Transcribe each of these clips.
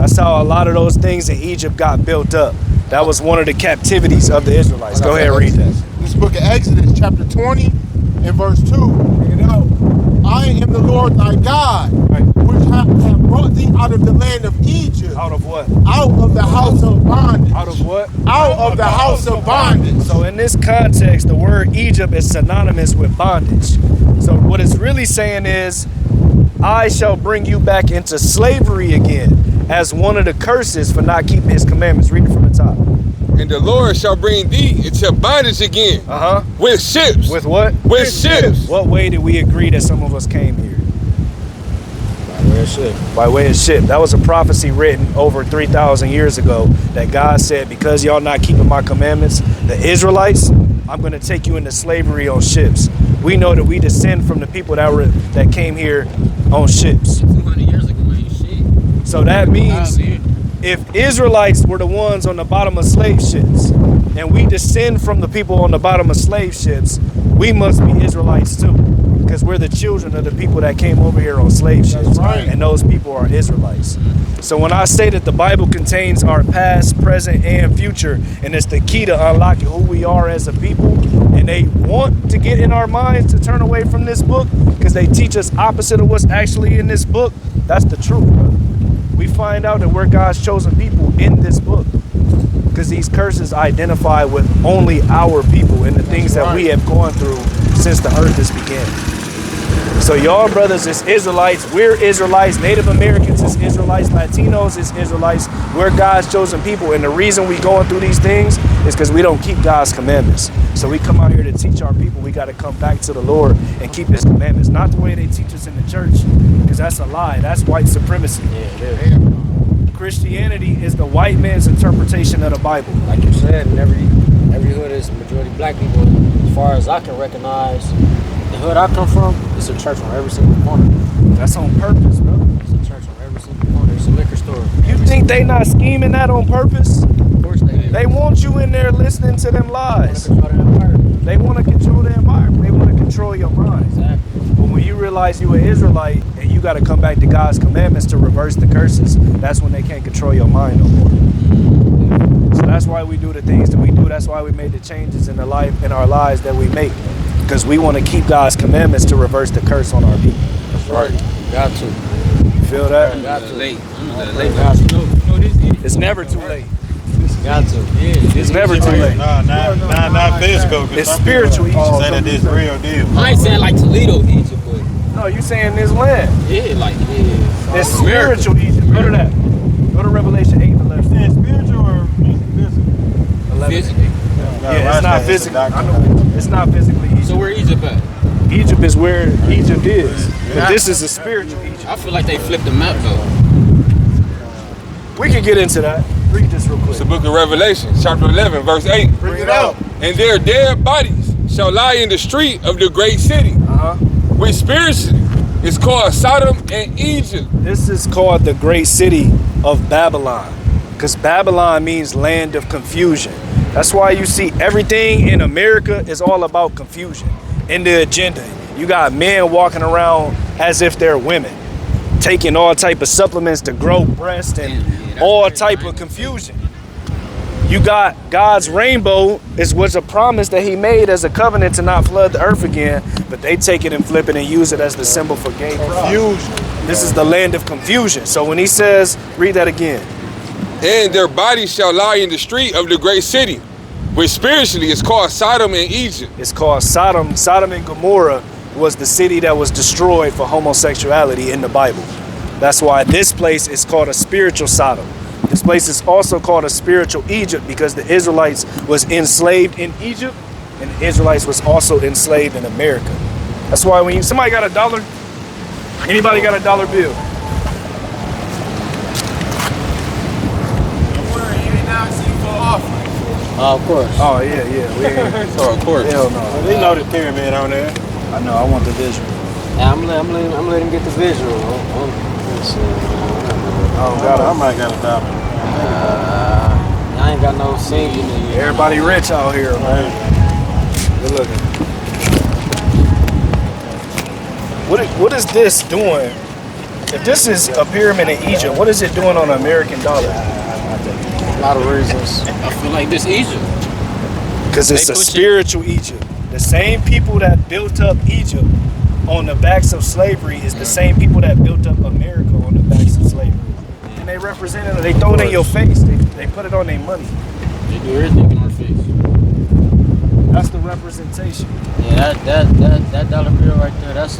That's how a lot of those things in Egypt got built up. That was one of the captivities of the Israelites. Go ahead and read that. This book of Exodus, chapter 20, and verse 2. You know, I am the Lord thy God, which have brought thee out of the land of Egypt. Out of what? Out of the house of bondage. Out of what? Out of the house of bondage. So in this context, the word Egypt is synonymous with bondage. So what it's really saying is, I shall bring you back into slavery again, as one of the curses for not keeping his commandments. Read it from the top. And the Lord shall bring thee into bondage again. With ships. With what? With ships. What way did we agree that some of us came here? By way of ship. By way of ship. That was a prophecy written over 3,000 years ago that God said, because y'all not keeping my commandments, the Israelites, I'm going to take you into slavery on ships. We know that we descend from the people that came here on ships. 200 years ago, ain't shit. So that means if Israelites were the ones on the bottom of slave ships, and we descend from the people on the bottom of slave ships, we must be Israelites too, because we're the children of the people that came over here on slave ships, and those people are Israelites. So when I say that the Bible contains our past, present, and future, and it's the key to unlocking who we are as a people, and they want to get in our minds to turn away from this book because they teach us opposite of what's actually in this book, that's the truth, bro. We find out that we're God's chosen people in this book because these curses identify with only our people and the things that we have gone through since the earth has began. So y'all brothers is Israelites, we're Israelites, Native Americans is Israelites, Latinos is Israelites, we're God's chosen people, and the reason we going through these things is because we don't keep God's commandments. So we come out here to teach our people we got to come back to the Lord and keep his commandments, not the way they teach us in the church, because that's a lie, that's white supremacy. Christianity is the white man's interpretation of the Bible. Like you said, in every hood is majority black people. As far as I can recognize, the hood I come from, it's a church on every single corner. That's on purpose, bro. It's a church on every single corner. It's a liquor store. You think they not scheming that on purpose? Of course they do. They want you in there listening to them lies. They want to control the environment. They want to control your mind. Exactly. But when you realize you're an Israelite and you got to come back to God's commandments to reverse the curses, that's when they can't control your mind no more. So that's why we do the things that we do. That's why we made the changes in our lives that we make. Because we want to keep God's commandments to reverse the curse on our people. That's right. Got to. You feel that? Got to. Late. Got to. It's never too late. Got to. It's never too late. Not physical. It's spiritual. Say that this real deal. I ain't saying like Toledo, Egypt, but no, you saying this land. yeah, like It's spiritual Egypt. Go to that. Go to Revelation 8 and 11. Is it spiritual or physical? 11. physically. Yeah, it's not physically. I know it's not physically Egypt. So where Egypt at? Egypt is where Egypt is. But this is a spiritual Egypt. I feel like they flipped the map though. We can get into that. Read this real quick. It's the book of Revelation, chapter 11, verse 8. Bring it out. And their dead bodies shall lie in the street of the great city, which spiritually is called Sodom and Egypt. This is called the great city of Babylon, because Babylon means land of confusion. That's why you see everything in America is all about confusion. In the agenda, you got men walking around as if they're women, taking all type of supplements to grow breasts and all type of confusion. You got God's rainbow was a promise that he made as a covenant to not flood the earth again, but they take it and flip it and use it as the symbol for gay confusion. This is the land of confusion. So when he says, read that again. And their bodies shall lie in the street of the great city, which spiritually is called Sodom and Egypt. It's called Sodom. Sodom and Gomorrah was the city that was destroyed for homosexuality in the Bible. That's why this place is called a spiritual Sodom. This place is also called a spiritual Egypt because the Israelites was enslaved in Egypt and the Israelites was also enslaved in America. That's why when somebody got $1, anybody got $1 bill? Of course. Oh yeah. We ain't. Oh, of course. Hell no. They know the pyramid on there. I know. I want the visual. Yeah, I'm letting him get the visual. Let's see. Oh God, I might got $1. I ain't got no singing. Everybody rich out here, man. Good looking. What is this doing If this is a pyramid in Egypt, what is it doing on an American dollar? A lot of reasons. I feel like this Egypt. Because it's They a push it. spiritual Egypt. The same people that built up Egypt on the backs of slavery is the same people that built up America on the backs of slavery. And they represent it, they throw it in your face, they put it on their money. They do everything in our face. That's the representation. Yeah, that dollar bill right there, that's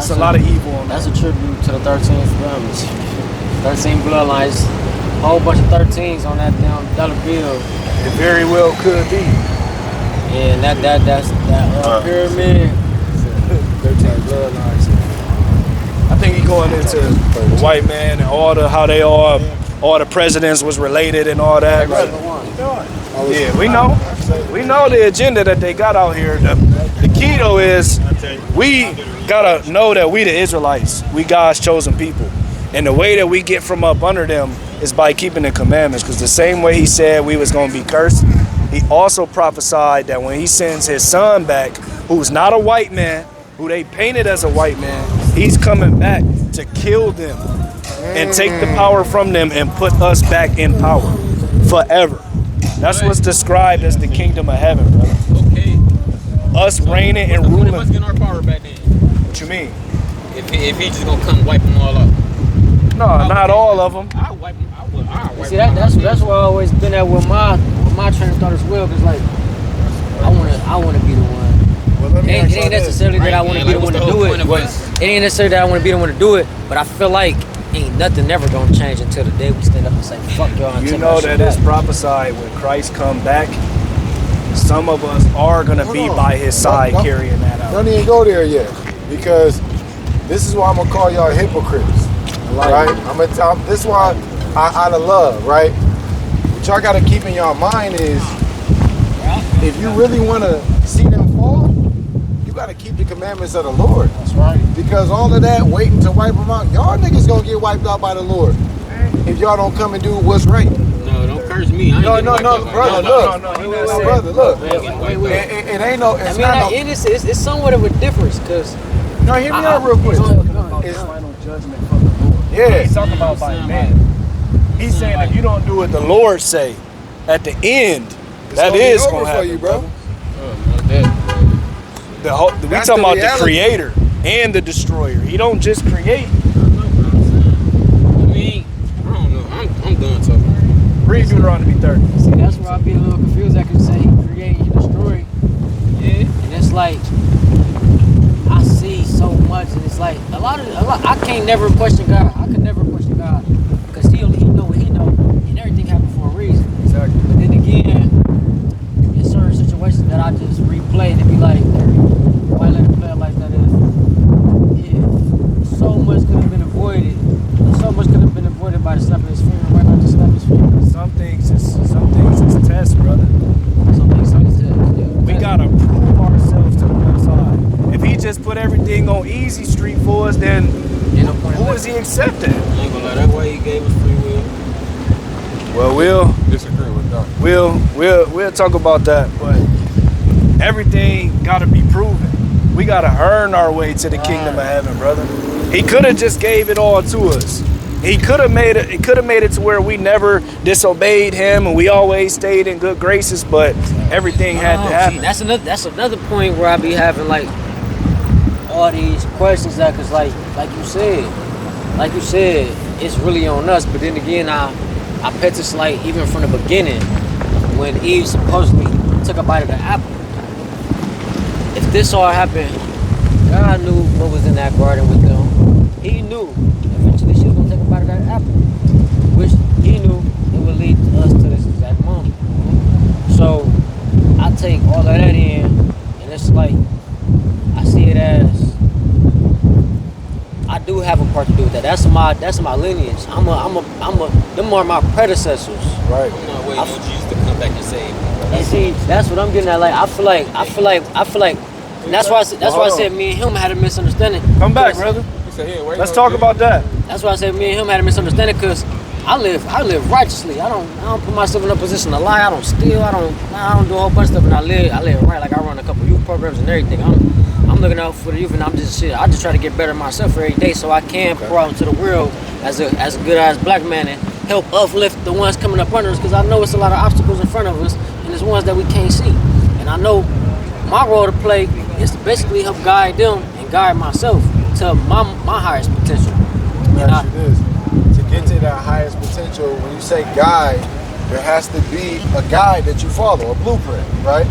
a lot of evil on That's that. a tribute to the 13 families. 13 bloodlines. Whole bunch of 13s on that damn dollar bill. It very well could be. Yeah, and that's pyramid. 13 bloodlines. I think he going into the white man and all the presidents was related and all that. Yeah, we know. We know the agenda that they got out here. The key though is we gotta know that we the Israelites. We God's chosen people. And the way that we get from up under them is by keeping the commandments. Because the same way he said we was gonna be cursed, he also prophesied that when he sends his son back, who's not a white man, who they painted as a white man, he's coming back to kill them and take the power from them and put us back in power forever. That's what's described as the kingdom of heaven, brother. Okay. Us reigning and What's ruling. us getting our power back then? What you mean? If he just gonna come wipe them all up. No, not all of them. I'll wipe them. I'll wipe See, them. that's where I always been at with my train of thought as well. Cause like, I wanna be the one. Well, let me It ask ain't y'all this. necessarily that I want to be the one to do it. It ain't necessarily that I want to be the one to do it, but I feel like ain't nothing ever gonna change until the day we stand up and say, fuck y'all. and You take know our that shit it's back. prophesied when Christ come back, some of us are going to be Hold on. by his side Don't- carrying that out. Don't even go there yet, because this is why I'm gonna call y'all hypocrites, right? This is why out of love, right? What y'all gotta keep in y'all mind is, if you really want to see them fall, you gotta keep the commandments of the Lord. That's right. Because all of that waiting to wipe them out, y'all niggas gonna get wiped out by the Lord if y'all don't come and do what's right. No, don't curse me. I ain't No, getting wiped out by brother, nobody. look. he No, not saying- brother, look. Wait. It ain't no. I It's mean, not it's somewhat of a difference, cause no. Hear me out real quick. It's final judgment from the Lord. Yeah. He's talking about by man. He's saying if you don't do what the Lord say, at the end, that gonna be is over going to for happen, you, bro. We That's talking the about the reality. creator and the destroyer. He don't just create. I mean, I don't know. I'm done talking. Read Deuteronomy 30. see, that's where I be a little confused. I can say he create, he destroy, Yeah. and it's like I see so much, and it's like a lot. I can't never question God. I could never question God, cause he know what he know, and everything happened for a reason. Exactly. But then again, in certain situations that I just replay and it be like, why let it play like that? If so much could have been avoided, so much could have been avoided by the snap of his finger. Why not just snap his finger? Some things is test, brother. We gotta prove ourselves to the Most High. If he just put everything on easy street for us, then who is he accepting? I ain't gonna lie. That's why he gave us free will. Well, we'll Disagree with that. we'll talk about that, but everything gotta be proven. We gotta earn our way to the kingdom of heaven, brother. He could have just gave it all to us. He could have made it. He could have made it to where we never disobeyed him and we always stayed in good graces. But everything had to happen. See, that's another point where I be having like all these questions that, cause like you said, it's really on us. But then again, I bet this like even from the beginning when Eve supposedly took a bite of the apple. If this all happened, God knew what was in that garden with them. He knew eventually she was gonna take a bite of that apple, which he knew it would lead us to this exact moment. So I take all of that in, and it's like I see it as I do have a part to do with that. That's my lineage. Them are my predecessors. Right. I'm not waiting on Jesus to come back and save me. And see, that's what I'm getting at. Like I feel like. And that's why I said me and him had a misunderstanding. Come back, brother. He said, "Hey, wait Let's on talk you." about that. That's why I said me and him had a misunderstanding, because I live righteously. I don't put myself in a position to lie. I don't steal. I don't do a whole bunch of stuff, and I live right. Like I run a couple youth programs and everything. I'm looking out for the youth, and I just try to get better myself every day, so I can pour out into the world as a good ass black man and help uplift the ones coming up under us. Because I know it's a lot of obstacles in front of us, and there's ones that we can't see. And I know my role to play is to basically help guide them and guide myself to my highest potential. Let me ask you this. To get to that highest potential, when you say guide, there has to be a guide that you follow, a blueprint, right?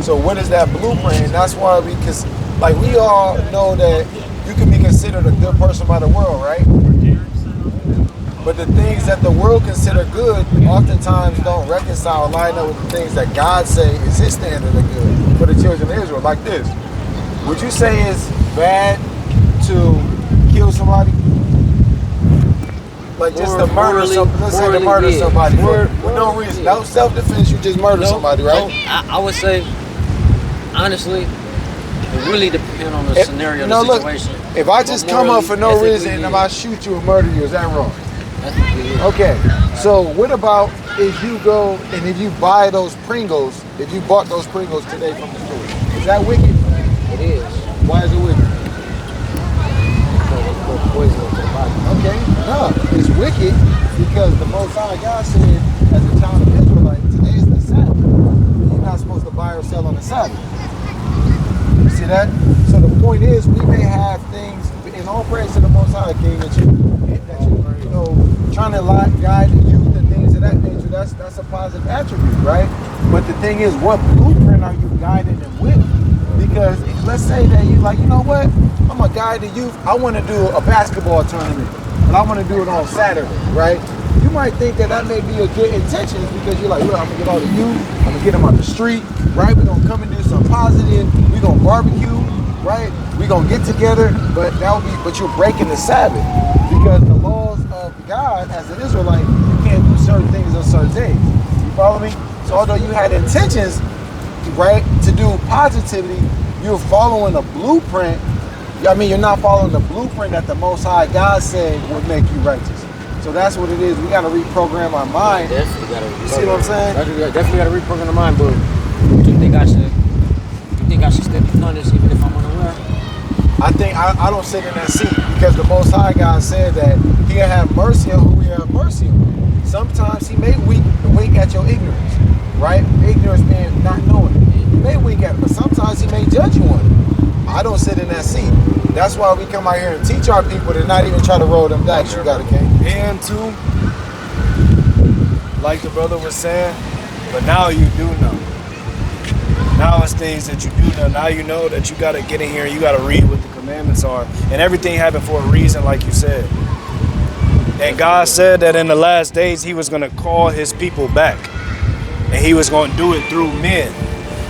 So what is that blueprint? And that's why because like we all know that you can be considered a good person by the world, right? But the things that the world consider good oftentimes don't reconcile, line up with the things that God say is his standard of good for the children of Israel. Like this. Would you say it's bad to kill somebody? Like just to murder somebody. Let's say to murder somebody for no reason. No self-defense, you just murder somebody, right? I would say, honestly, it really depends on the scenario, the situation. Look, if I just come up for no reason and if I shoot you and murder you, is that wrong? Okay, so what about if you go and if you buy those Pringles, if you bought those Pringles today from the store, is that wicked? It is. Why is it wicked? Because they put poison into the body. Okay, no, it's wicked because the Most High God said, as a child of Israelite, today is the Sabbath. You're not supposed to buy or sell on the Sabbath. You see that? So the point is, we may have things, in all praise to the Most High, King, that you trying to guide the youth and things of that nature. That's a positive attribute, right? But the thing is, what blueprint are you guiding them with? Because let's say that you like, you know what? I'm a guide the youth. I want to do a basketball tournament, but I want to do it on Saturday, right? You might think that may be a good intention because you're like, well, I'm gonna get all the youth, I'm gonna get them on the street, right? We're gonna come and do something positive. We're gonna barbecue, right? We're gonna get together, but you're breaking the Sabbath because the laws of God as an Israelite, you can't do certain things on certain days. You follow me? So although you had intentions, right, to do positivity, you're following a blueprint. I mean, you're not following the blueprint that the Most High God said would make you righteous. So that's what it is. We got to reprogram our mind. Definitely got to reprogram. You see what I'm saying? Definitely got to reprogram the mind, but do you think I should still be punished even if I'm unaware? I think I don't sit in that seat because the Most High God said that he'll have mercy on who he have mercy on. Sometimes he may wink at your ignorance, right? Ignorance being not knowing. He may wink at it, but sometimes he may judge you on it. I don't sit in that seat. That's why we come out here and teach our people to not even try to roll them dice. You got it, King. And too, like the brother was saying, but now you do know. Now it's things that you do know. Now you know that you got to get in here and you got to read what the commandments are. And everything happened for a reason, like you said. And God said that in the last days he was going to call his people back. And he was going to do it through men.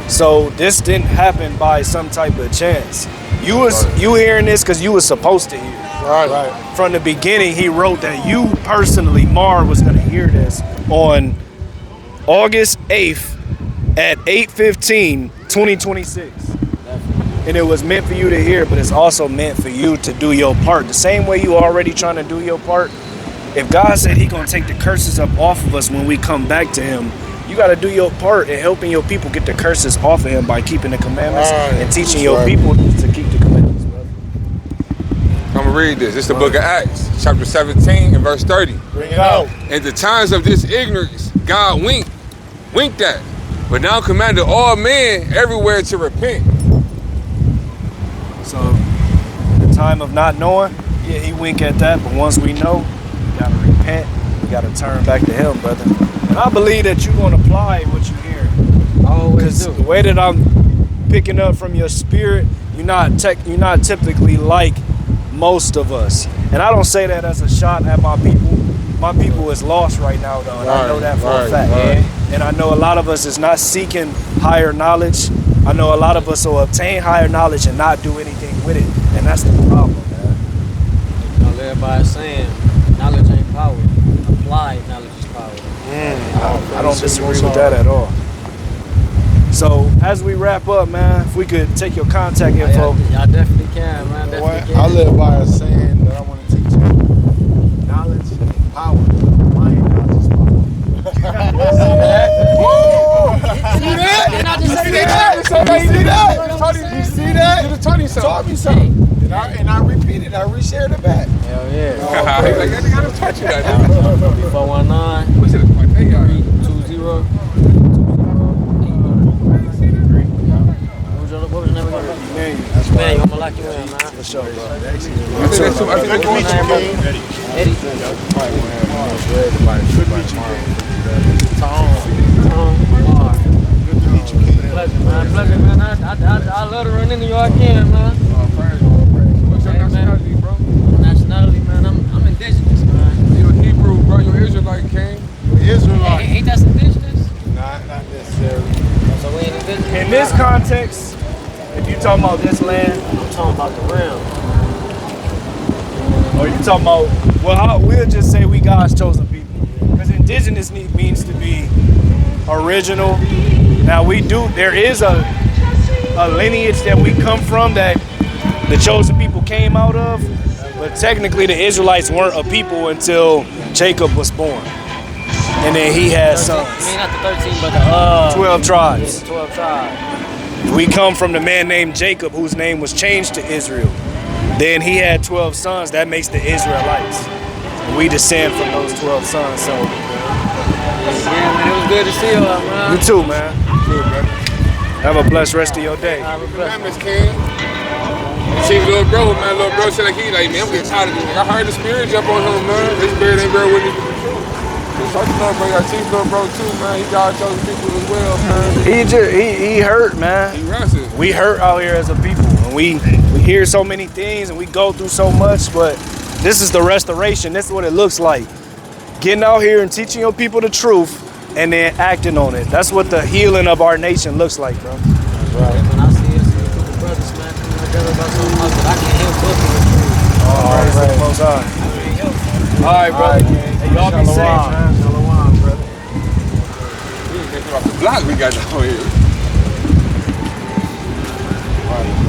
So this didn't happen by some type of chance. You hearing this because you was supposed to hear it. Right. From the beginning, he wrote that you personally, Mar, was going to hear this on August 8th at 8:15, 2026. And it was meant for you to hear, but it's also meant for you to do your part. The same way you already trying to do your part. If God said he's going to take the curses up off of us when we come back to him, you got to do your part in helping your people get the curses off of him by keeping the commandments and teaching your people to keep the commandments, brother. I'm going to read this. It's the book of Acts, chapter 17 and verse 30. Bring it out. In the times of this ignorance, God winked at, but now commanded all men everywhere to repent. So, the time of not knowing, yeah, he wink at that, but once we know, we got to repent. We got to turn back to him, brother. And I believe that you're going to apply what you hear. Always do. The way that I'm picking up from your spirit, you're not typically like most of us. And I don't say that as a shot at my people. My people is lost right now, though, and I know that for a fact. And I know a lot of us is not seeking higher knowledge. I know a lot of us will obtain higher knowledge and not do anything with it, and that's the problem, man. You know, everybody's saying knowledge ain't power. Applied knowledge is power. I don't disagree with that at all. So, as we wrap up, man, if we could take your contact info. Y'all definitely can, man. Definitely can. I live by a saying that I want to teach you. Knowledge is power. Mind knowledge is power. See that? Didn't I just say that? say that? You see that? You see that? You just told him something. Taught me something. And I repeated. I reshared it back. Hell yeah. He's like, that nigga done taught you that. 419 What's it? Like, they got it. 20. What was your name again? Man, you want me to lock you in, man? For sure, bro. I think that's too. I think that's What's your name, brother? Eddie. Tom. Pleasure, man. I love to run into you again, man. What's your nationality, bro? Nationality, man. I'm indigenous, man. You a Hebrew, bro. You Israelite, king. Israelite. Ain't that indigenous? Not necessarily. So we ain't indigenous. In this context, if you talking about this land, I'm talking about the realm. or you talking about, well, we'll just say we God's chosen people. Because indigenous means to be original. Now there is a lineage that we come from that the chosen people came out of, but technically the Israelites weren't a people until Jacob was born. And then he had 13, sons. I mean, not the 13, but the 12 tribes. Yeah, 12 tribes. We come from the man named Jacob, whose name was changed to Israel. Then he had 12 sons. That makes the Israelites. And we descend from those 12 sons. So Yeah, man, it was good to see you, man. you too, man. Good, brother. Have a blessed rest of your day. Have a blessed Commandments, king. See little bro, man. Little bro said like he like, man, I'm getting tired of this. I heard the spirit jump on him, man. This spirit ain't very with me. So you know, bro, got teeth little bro too, man. He got chosen people as well, man. He hurt, man. He wrestling. We hurt out here as a people, and we hear so many things, and we go through so much. But this is the restoration. This is what it looks like. Getting out here and teaching your people the truth, and then acting on it. That's what the healing of our nation looks like, bro. When I see it, the brothers, man, coming together about something else, but I can't help but to the All right, I can't help it. All right, brother. Hey, y'all be safe, man. Shalom, brother. We ain't thinking about the block we got down here.